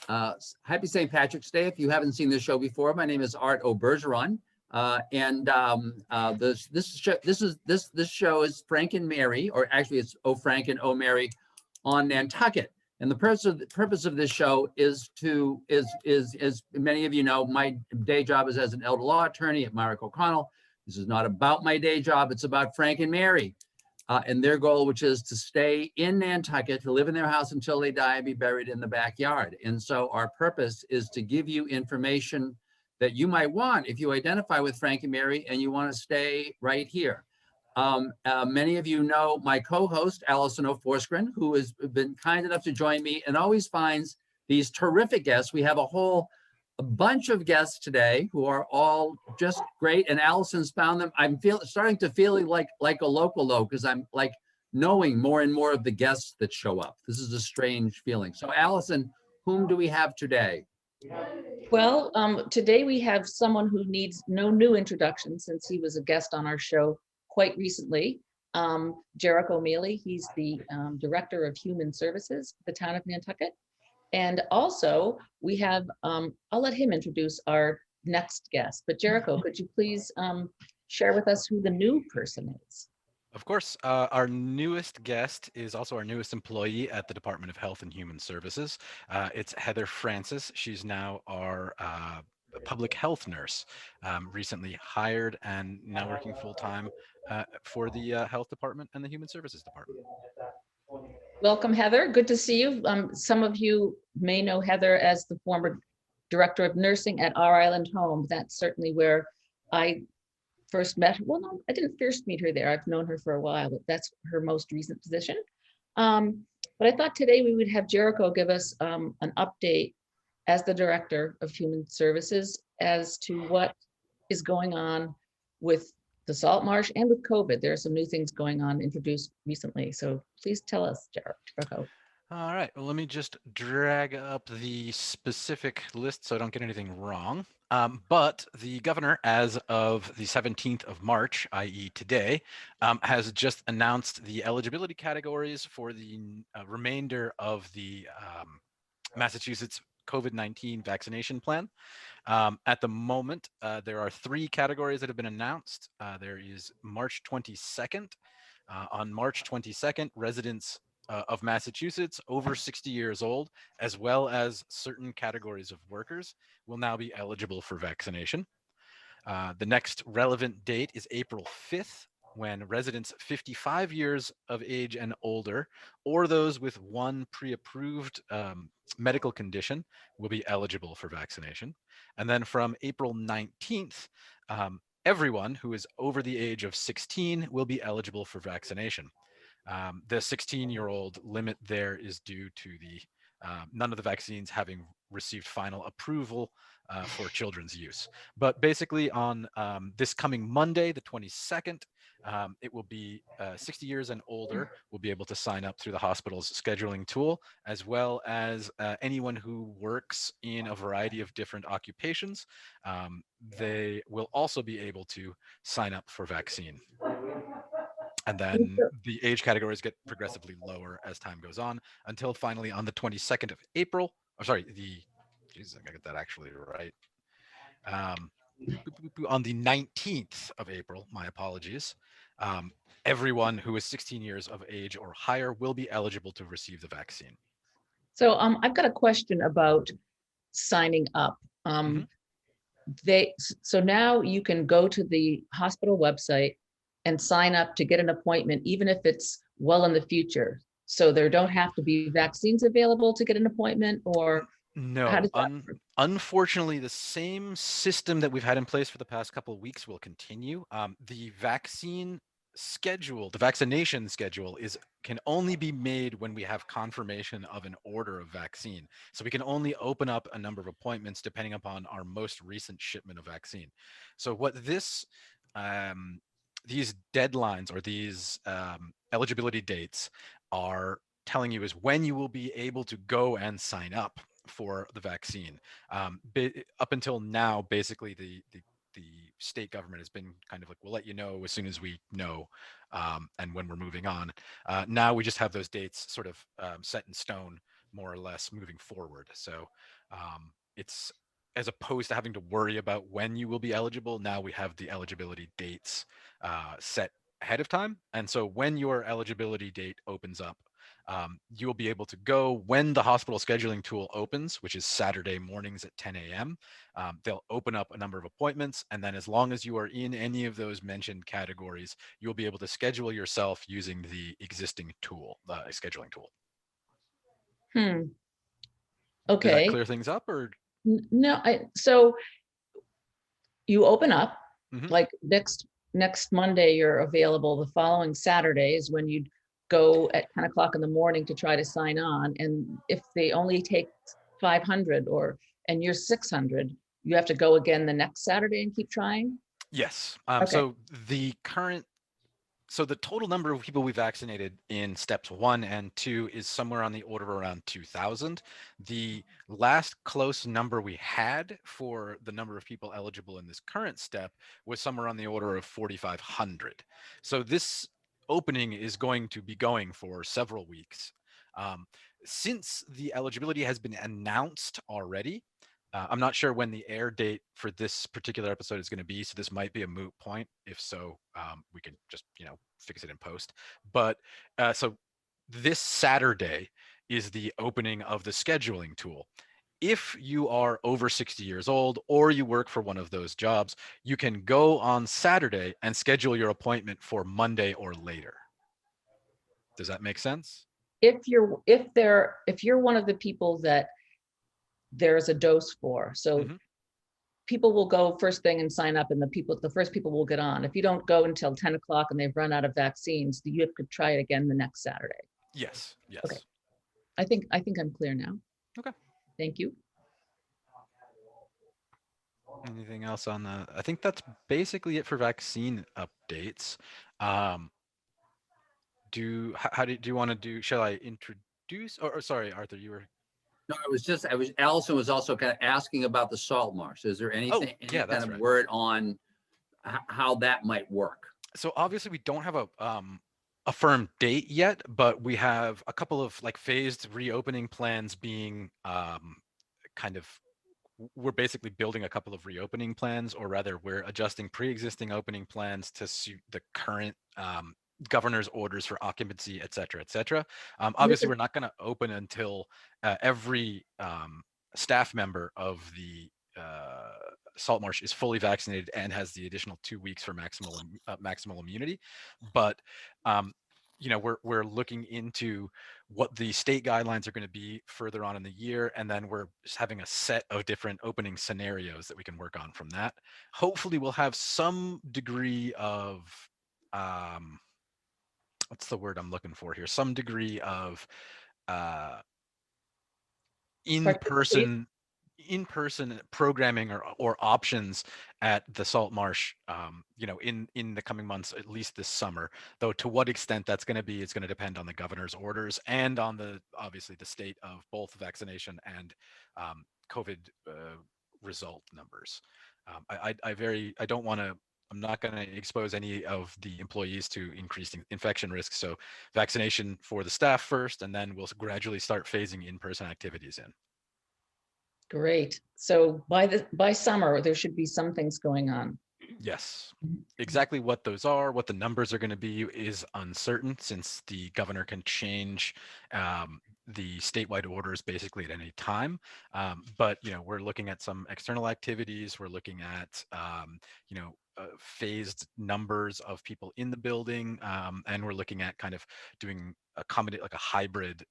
Okay. Happy St. Patrick's Day. If you haven't seen this show before, my name is Art Obergeron. This show is Frank and Mary, or actually it's O Frank and O Mary on Nantucket. And the purpose of this show is as many of you know, my day job is as an elder law attorney at Myrick O'Connell. This is not about my day job. It's about Frank and Mary. And their goal, which is to stay in Nantucket, to live in their house until they die and be buried in the backyard. And so our purpose is to give you information that you might want if you identify with Frank and Mary and you want to stay right here. Many of you know my co-host, Allison O'Forskren, who has been kind enough to join me and always finds these terrific guests. We have a bunch of guests today who are all just great, and Allison's found them. I'm starting to feel like a local because I'm like knowing more and more of the guests that show up. This is a strange feeling. So Allison, whom do we have today? Well, today we have someone who needs no new introduction since he was a guest on our show quite recently. Jerico Mele, he's the Director of Human Services, the town of Nantucket. And also we have, I'll let him introduce our next guest, but Jerico, could you please share with us who the new person is? Of course, our newest guest is also our newest employee at the Department of Health and Human Services. It's Heather Francis. She's now our public health nurse, recently hired and now working full-time for the health department and the human services department. Welcome, Heather. Good to see you. Some of you may know Heather as the former director of nursing at Our Island Home. That's certainly where I first met her. Well, no, I didn't first meet her there. I've known her for a while, but that's her most recent position. But I thought today we would have Jerico give us an update as the Director of Human Services as to what is going on with the Saltmarsh and with COVID. There are some new things going on introduced recently. So please tell us, Jerico. All right, well, let me just drag up the specific list so I don't get anything wrong. But the governor, as of the 17th of March, i.e. today, has just announced the eligibility categories for the remainder of the Massachusetts COVID-19 vaccination plan. At the moment, there are 3 categories that have been announced. There is March 22nd. On March 22nd, residents of Massachusetts over 60 years old, as well as certain categories of workers, will now be eligible for vaccination. The next relevant date is April 5th, when residents 55 years of age and older, or those with one pre-approved medical condition, will be eligible for vaccination. And then from April 19th, everyone who is over the age of 16 will be eligible for vaccination. The 16-year-old limit there is due to the none of the vaccines having received final approval for children's use. But basically on this coming Monday, the 22nd, it will be 60 years and older will be able to sign up through the hospital's scheduling tool, as well as anyone who works in a variety of different occupations. They will also be able to sign up for vaccine. And then the age categories get progressively lower as time goes on until finally on the 22nd of April, or sorry, Jesus, I got that actually right. On the 19th of April, my apologies, everyone who is 16 years of age or higher will be eligible to receive the vaccine. So I've got a question about signing up. So now you can go to the hospital website and sign up to get an appointment, even if it's well in the future. So there don't have to be vaccines available to get an appointment, or no, how does that work? Unfortunately, the same system that we've had in place for the past couple of weeks will continue. The vaccination schedule can only be made when we have confirmation of an order of vaccine. So we can only open up a number of appointments depending upon our most recent shipment of vaccine. So what these deadlines or these eligibility dates are telling you is when you will be able to go and sign up for the vaccine. Up until now, basically the state government has been kind of like, we'll let you know as soon as we know, and when we're moving on. Now we just have those dates sort of set in stone more or less moving forward. So it's, as opposed to having to worry about when you will be eligible, now we have the eligibility dates set ahead of time. And so when your eligibility date opens up, you will be able to go when the hospital scheduling tool opens, which is Saturday mornings at 10 a.m. They'll open up a number of appointments. And then as long as you are in any of those mentioned categories, you'll be able to schedule yourself using the existing tool, the scheduling tool. Hmm. Does that Okay. clear things up, or? No, so you open up, Mhm. like next Monday, you're available. The following Saturday is when you'd go at 10 o'clock in the morning to try to sign on. And if they only take 500 and you're 600, you have to go again the next Saturday and keep trying? Yes. Okay. So the total number of people we vaccinated in steps 1 and 2 is somewhere on the order of around 2,000. The last close number we had for the number of people eligible in this current step was somewhere on the order of 4,500. So this opening is going to be going for several weeks. Since the eligibility has been announced already, I'm not sure when the air date for this particular episode is going to be, so this might be a moot point. If so, we can just, fix it in post. But so this Saturday is the opening of the scheduling tool. If you are over 60 years old or you work for one of those jobs, you can go on Saturday and schedule your appointment for Monday or later. Does that make sense? If you're one of the people that there's a dose for, so Mhm. people will go first thing and sign up, and the first people will get on. If you don't go until 10 o'clock and they've run out of vaccines, you have to try it again the next Saturday. Yes. Yes. Okay. I think I'm clear now. Okay. Thank you. Anything else on the? I think that's basically it for vaccine updates. How do you want to do? Shall I introduce? Or sorry, Arthur, you were. No, Allison was also kind of asking about the Saltmarsh. Is there anything, any yeah, kind that's of right. word on how that might work? So obviously we don't have a firm date yet, but we have a couple of like phased reopening plans being kind of, we're basically building a couple of reopening plans, or rather we're adjusting pre-existing opening plans to suit the current governor's orders for occupancy, et cetera, et cetera. Obviously we're not going to open until every staff member of the Saltmarsh is fully vaccinated and has the additional 2 weeks for maximal immunity. But we're looking into what the state guidelines are going to be further on in the year, and then we're just having a set of different opening scenarios that we can work on from that. Hopefully we'll have some degree of what's the word I'm looking for here? Some degree of in-person programming or options at the Saltmarsh, in the coming months, at least this summer. Though to what extent that's going to be, it's going to depend on the governor's orders and on obviously the state of both vaccination and COVID result numbers. I don't want to. I'm not going to expose any of the employees to increased infection risks. So vaccination for the staff first, and then we'll gradually start phasing in-person activities in. Great. So by summer, there should be some things going on. Yes. Exactly what those are, what the numbers are going to be is uncertain, since the governor can change the statewide orders basically at any time. But we're looking at some external activities. We're looking at phased numbers of people in the building, and we're looking at kind of doing like a hybrid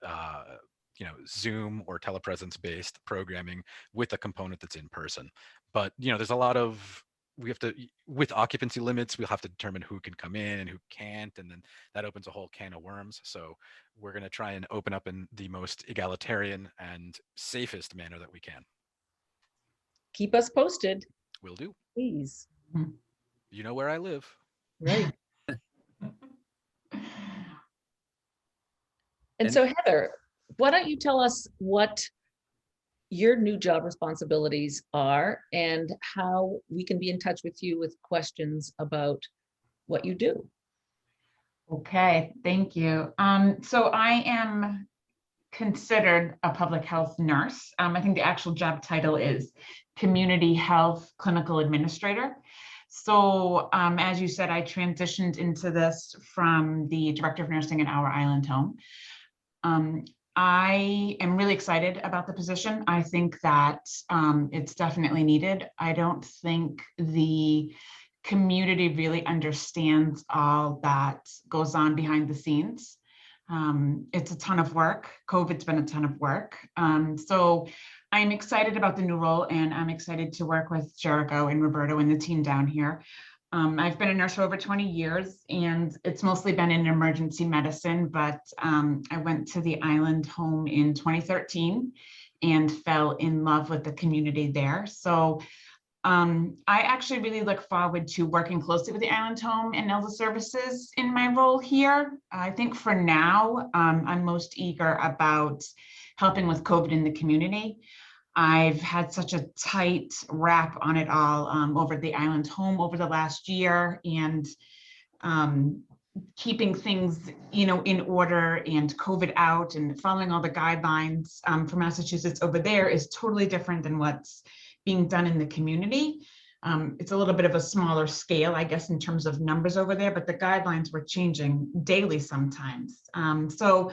Zoom or telepresence based programming with a component that's in person. But there's a lot of, we have to, with occupancy limits, we'll have to determine who can come in and who can't, and then that opens a whole can of worms. So we're going to try and open up in the most egalitarian and safest manner that we can. Keep us posted. Will do. Please. You know where I live. Right. And so Heather, why don't you tell us what your new job responsibilities are and how we can be in touch with you with questions about what you do. Okay, thank you. So I am considered a public health nurse. I think the actual job title is Community Health Clinical Administrator. So as you said, I transitioned into this from the Director of Nursing at Our Island Home. I am really excited about the position. I think that it's definitely needed. I don't think the community really understands all that goes on behind the scenes. It's a ton of work. COVID's been a ton of work. So I'm excited about the new role, and I'm excited to work with Jerico and Roberto and the team down here. I've been a nurse for over 20 years, and it's mostly been in emergency medicine, but I went to the Island Home in 2013 and fell in love with the community there. So I actually really look forward to working closely with the Island Home and Elder Services in my role here. I think for now, I'm most eager about helping with COVID in the community. I've had such a tight wrap on it all over the Island Home over the last year, and keeping things, in order and COVID out and following all the guidelines for Massachusetts over there is totally different than what's being done in the community. It's a little bit of a smaller scale, I guess, in terms of numbers over there, but the guidelines were changing daily sometimes. So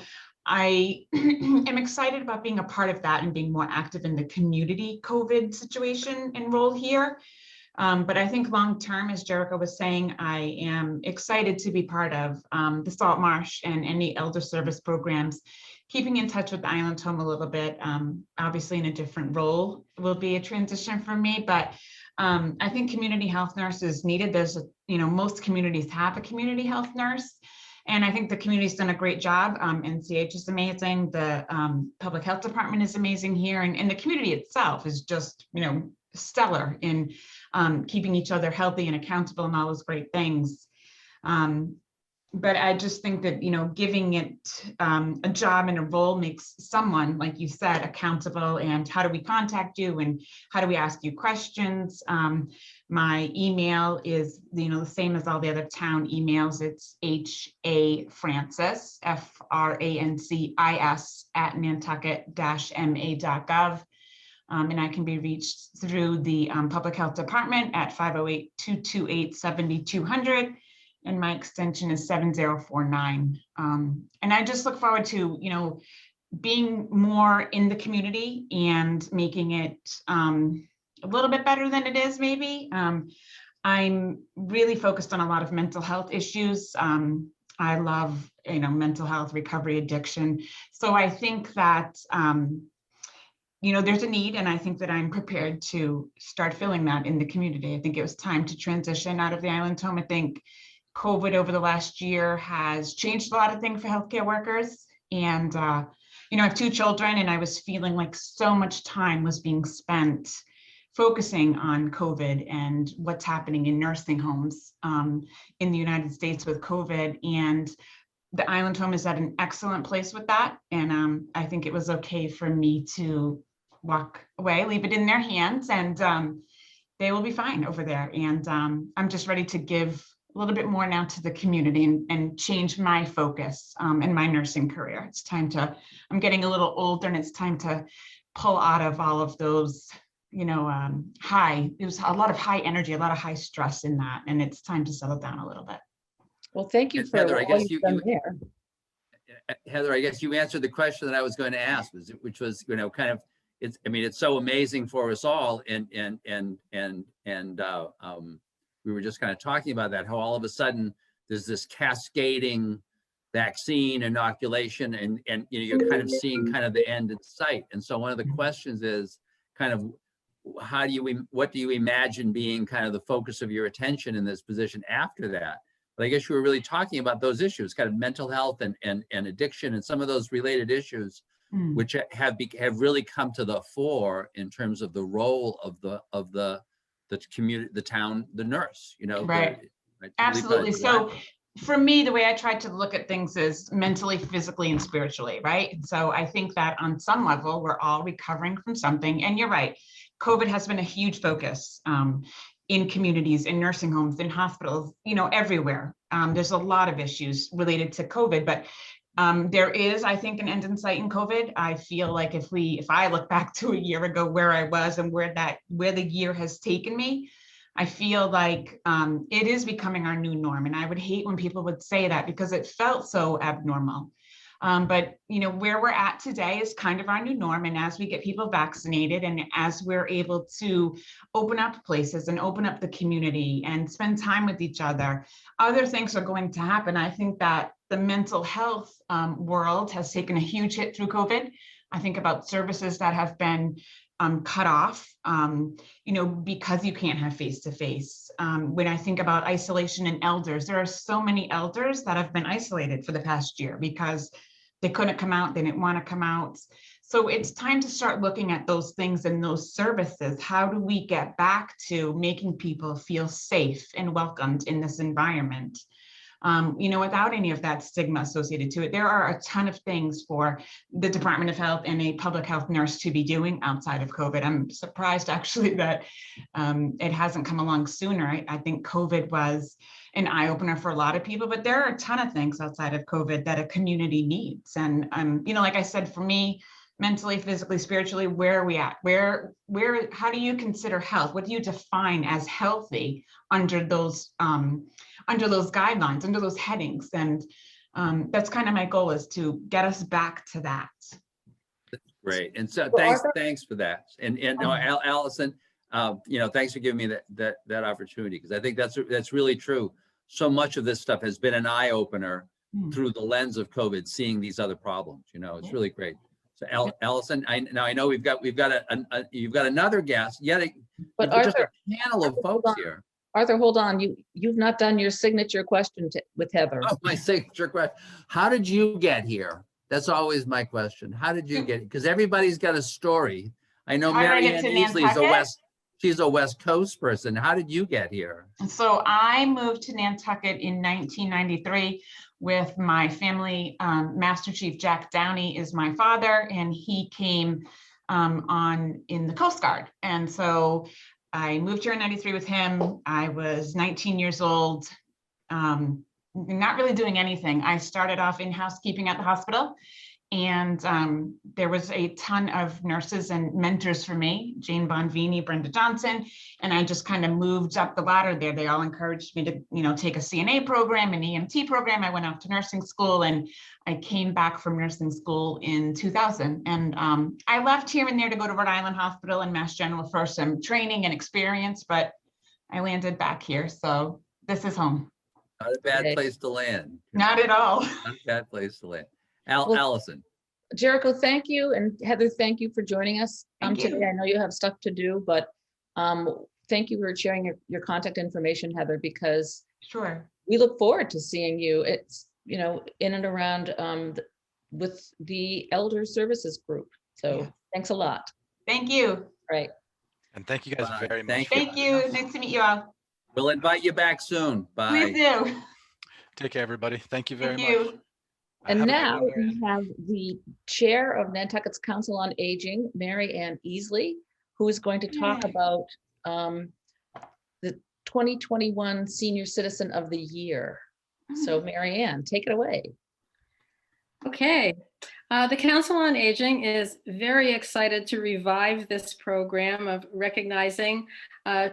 I am excited about being a part of that and being more active in the community COVID situation and role here. But I think long-term, as Jerico was saying, I am excited to be part of the Saltmarsh and any elder service programs, keeping in touch with the Island Home a little bit. Obviously in a different role will be a transition for me, but I think community health nurse is needed. There's most communities have a community health nurse. And I think the community's done a great job. NCH is amazing. The public health department is amazing here. And the community itself is just, stellar in keeping each other healthy and accountable and all those great things. But I just think that, giving it a job and a role makes someone, like you said, accountable. And how do we contact you? And how do we ask you questions? My email is, the same as all the other town emails. It's HAFrancis, FRANCIS @nantucket-ma.gov. And I can be reached through the public health department at 508-228-7200. And my extension is 7049. And I just look forward to, being more in the community and making it a little bit better than it is, maybe. I'm really focused on a lot of mental health issues. I love, mental health, recovery, addiction. So I think that, there's a need, and I think that I'm prepared to start filling that in the community. I think it was time to transition out of the Island Home. I think COVID over the last year has changed a lot of things for healthcare workers. And, I have 2 children, and I was feeling like so much time was being spent focusing on COVID and what's happening in nursing homes in the United States with COVID. And the Island Home is at an excellent place with that. And I think it was okay for me to walk away, leave it in their hands, and they will be fine over there. And I'm just ready to give a little bit more now to the community and change my focus in my nursing career. It's time to, I'm getting a little older, and it's time to pull out of all of those, it was a lot of high energy, a lot of high stress in that. And it's time to settle down a little bit. Well, thank you for Heather, I all guess you've done there. Heather, I guess you answered the question that I was going to ask, which was, kind of, it's so amazing for us all. And we were just kind of talking about that, how all of a sudden there's this cascading vaccine inoculation, and you're kind of seeing kind of the end in sight. And so one of the questions is kind of, what do you imagine being kind of the focus of your attention in this position after that? But I guess you were really talking about those issues, kind of mental health and addiction and some of those related issues, which have really come to the fore in terms of the role of the community, the town, the nurse, Right. Absolutely. So for me, the way I try to look at things is mentally, physically, and spiritually, right? So I think that on some level, we're all recovering from something. And you're right, COVID has been a huge focus in communities, in nursing homes, in hospitals, everywhere. There's a lot of issues related to COVID, but There is, I think, an end in sight in COVID. I feel like if I look back to a year ago where I was and where the year has taken me, I feel like it is becoming our new norm. And I would hate when people would say that because it felt so abnormal. But where we're at today is kind of our new norm. And as we get people vaccinated and as we're able to open up places and open up the community and spend time with each other things are going to happen. I think that the mental health world has taken a huge hit through COVID. I think about services that have been cut off, because you can't have face-to-face. When I think about isolation and elders, there are so many elders that have been isolated for the past year because they couldn't come out, they didn't want to come out. So it's time to start looking at those things and those services. How do we get back to making people feel safe and welcomed in this environment? Without any of that stigma associated to it. There are a ton of things for the Department of Health and a public health nurse to be doing outside of COVID. I'm surprised actually that it hasn't come along sooner. I think COVID was an eye-opener for a lot of people, but there are a ton of things outside of COVID that a community needs. And, like I said, for me, mentally, physically, spiritually, where are we at? How do you consider health? What do you define as healthy under those guidelines, under those headings? And that's kind of my goal, is to get us back to that. Great. And so Well, thanks for that. And no, Allison, thanks for giving me that opportunity, because I think that's really true. So much of this stuff has been an eye opener through the lens of COVID, seeing these other problems. It's really great. So Allison, I know you've got another guest. But just a panel of folks here. Arthur, hold on. You've not done your signature question with Heather. Oh, my signature question. How did you get here? That's always my question. How did you get it? Because everybody's got a story. I know Mary Anne Easley she's a West Coast person. How did you get here? So I moved to Nantucket in 1993 with my family. Master Chief Jack Downey is my father, and he came in the Coast Guard. And so I moved here in 93 with him. I was 19 years old, not really doing anything. I started off in housekeeping at the hospital, and there was a ton of nurses and mentors for me, Jane Bonvini, Brenda Johnson, and I just kind of moved up the ladder there. They all encouraged me to, take a CNA program, an EMT program. I went off to nursing school, and I came back from nursing school in 2000. And I left here and there to go to Rhode Island Hospital and Mass General for some training and experience, but I landed back here. So this is home. Not a bad place to land. Not at all. Not a bad place to land. Allison. Jerico, thank you. And Heather, thank you for joining us Thank you. today. I know you have stuff to do, but thank you for sharing your contact information, Heather, because Sure. we look forward to seeing you. It's, in and around with the Elder Services Group. So thanks a lot. Thank you. Right. And thank you guys very much. Thank you. Nice to meet you all. We'll invite you back soon. Bye. Please do. Take care, everybody. Thank you very Thank you. much. And Have a good now one, Mary we have the chair of Nantucket's Council on Aging, Mary Anne Easley, who is going to talk about the 2021 Senior Citizen of the Year. So Mary Anne, take it away. Okay. The Council on Aging is very excited to revive this program of recognizing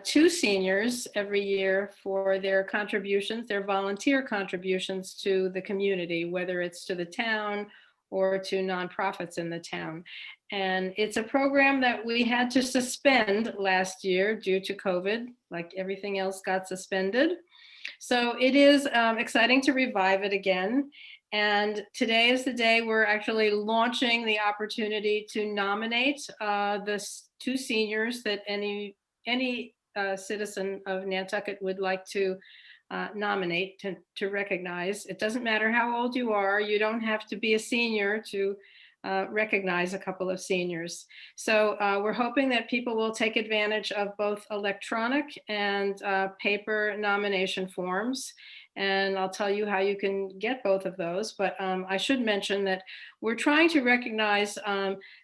2 seniors every year for their contributions, their volunteer contributions to the community, whether it's to the town or to nonprofits in the town. And it's a program that we had to suspend last year due to COVID, like everything else got suspended. So it is exciting to revive it again. And today is the day we're actually launching the opportunity to nominate the 2 seniors that any citizen of Nantucket would like to nominate to recognize. It doesn't matter how old you are. You don't have to be a senior to recognize a couple of seniors. So we're hoping that people will take advantage of both electronic and paper nomination forms. And I'll tell you how you can get both of those. But I should mention that we're trying to recognize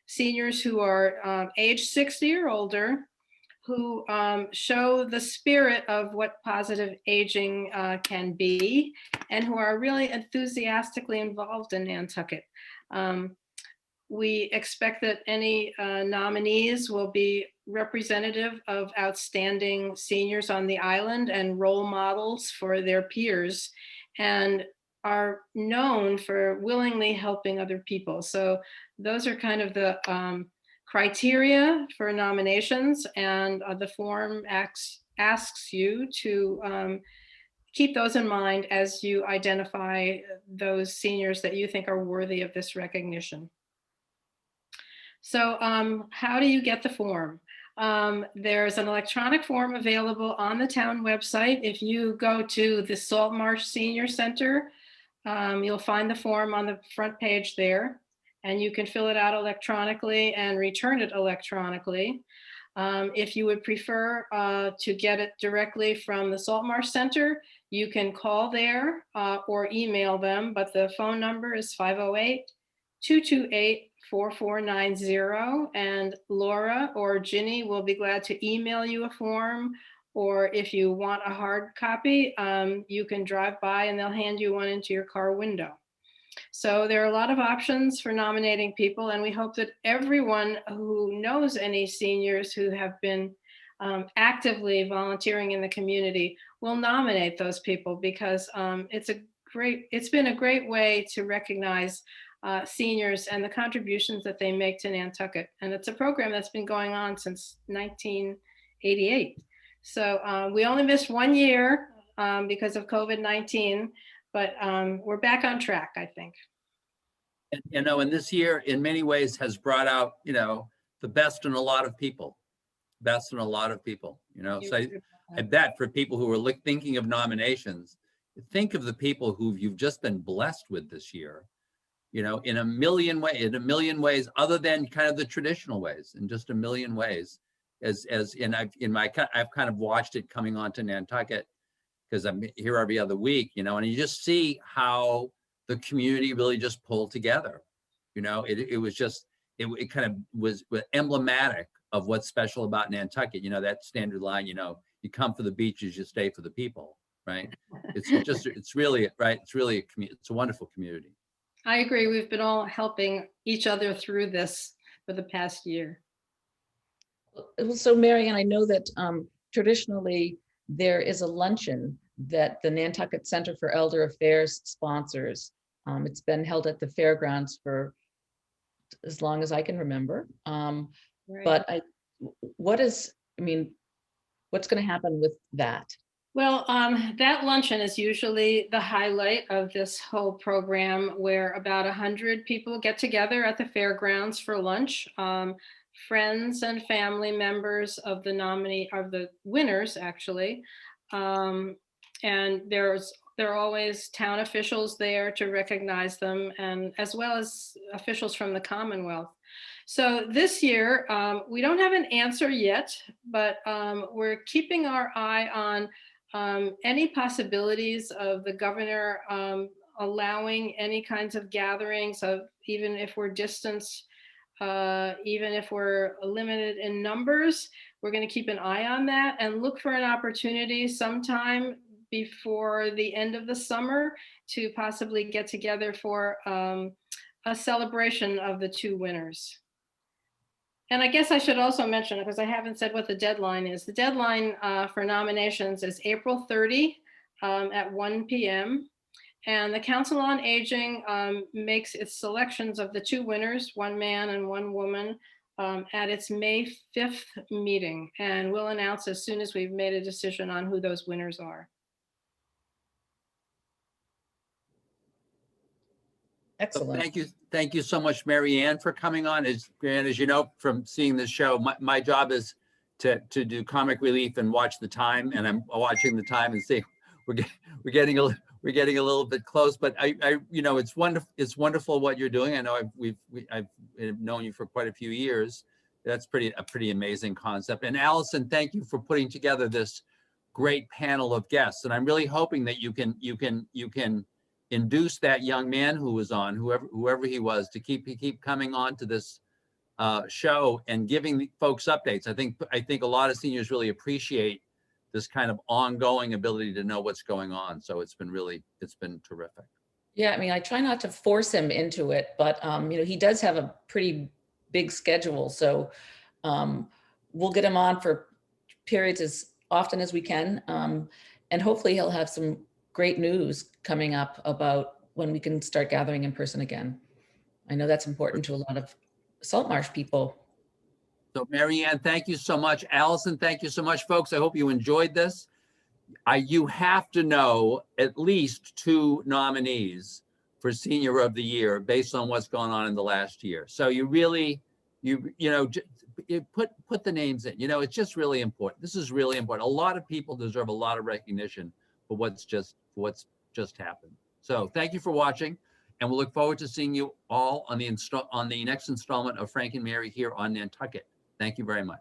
seniors who are age 60 or older, who show the spirit of what positive aging can be, and who are really enthusiastically involved in Nantucket. We expect that any nominees will be representative of outstanding seniors on the island and role models for their peers, and are known for willingly helping other people. So those are kind of the criteria for nominations, and the form asks you to keep those in mind as you identify those seniors that you think are worthy of this recognition. So how do you get the form? There's an electronic form available on the town website. If you go to the Saltmarsh Senior Center, you'll find the form on the front page there, and you can fill it out electronically and return it electronically. If you would prefer to get it directly from the Saltmarsh Center, you can call there or email them, but the phone number is 508-228-4490, and Laura or Ginny will be glad to email you a form, or if you want a hard copy, you can drive by and they'll hand you one into your car window. So there are a lot of options for nominating people, and we hope that everyone who knows any seniors who have been actively volunteering in the community will nominate those people, because it's been a great way to recognize seniors and the contributions that they make to Nantucket. And it's a program that's been going on since 1988. So we only missed 1 year because of COVID-19, but we're back on track, I think. And, and this year in many ways has brought out, the best in a lot of people, so I bet for people who are thinking of nominations, think of the people who you've just been blessed with this year, in a million ways, other than kind of the traditional ways, in just a million ways. I've kind of watched it coming onto Nantucket, because I'm here every other week, and you just see how the community really just pulled together. It kind of was emblematic of what's special about Nantucket. That standard line, you come for the beaches, you stay for the people, right? It's really a wonderful community. I agree. We've been all helping each other through this for the past year. So Marianne, I know that traditionally there is a luncheon that the Nantucket Center for Elder Affairs sponsors. It's been held at the fairgrounds for as long as I can remember. Right. But what's going to happen with that? Well, that luncheon is usually the highlight of this whole program, where about 100 people get together at the fairgrounds for lunch. Friends and family members of the winners, actually. And there are always town officials there to recognize them, and as well as officials from the Commonwealth. So this year, we don't have an answer yet, but we're keeping our eye on any possibilities of the governor allowing any kinds of gatherings, even if we're distanced, even if we're limited in numbers. We're going to keep an eye on that and look for an opportunity sometime before the end of the summer to possibly get together for a celebration of the two winners. And I guess I should also mention, because I haven't said what the deadline is. The deadline for nominations is April 30 at 1 p.m. And the Council on Aging makes its selections of the two winners, one man and one woman, at its May 5th meeting. And we'll announce as soon as we've made a decision on who those winners are. Excellent. Thank you so much, Marianne, for coming on. As you know from seeing this show, my job is to do comic relief and watch the time, and I'm watching the time and see we're getting a little bit close. But it's wonderful what you're doing. I know I've known you for quite a few years. That's a pretty amazing concept. And Allison, thank you for putting together this great panel of guests. And I'm really hoping that you can induce that young man who was on, whoever he was, to keep coming on to this show and giving the folks updates. I think a lot of seniors really appreciate this kind of ongoing ability to know what's going on. So it's been terrific. Yeah, I mean, I try not to force him into it, but he does have a pretty big schedule. So we'll get him on for periods as often as we can. And hopefully he'll have some great news coming up about when we can start gathering in person again. I know that's important to a lot of Saltmarsh people. So Mary Ann, thank you so much. Allison, thank you so much, folks. I hope you enjoyed this. You have to know at least 2 nominees for Senior of the Year based on what's gone on in the last year. So you really, you put the names in. It's just really important. This is really important. A lot of people deserve a lot of recognition for what's just happened. So thank you for watching, and we'll look forward to seeing you all on the next installment of Frank and Mary here on Nantucket. Thank you very much.